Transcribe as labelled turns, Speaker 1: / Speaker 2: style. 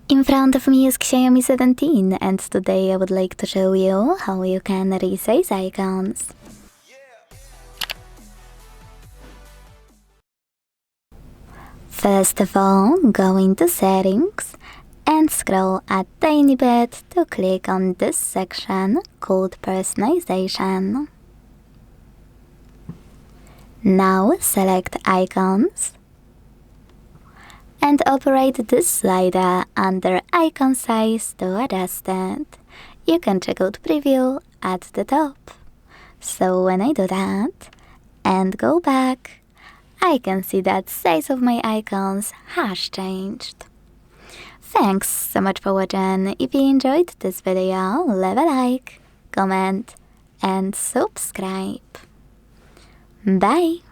Speaker 1: In front of me is XIAOMI 17 and today I would like to show you how you can resize icons. First of all, go into settings and scroll a tiny bit to click on this section called Personalization. Now select Icons and operate this slider under icon size to adjust it. You can check out preview at the top. So when I do that and go back, I can see that size of my icons has changed. Thanks so much for watching. If you enjoyed this video, leave a like, comment and subscribe. Bye!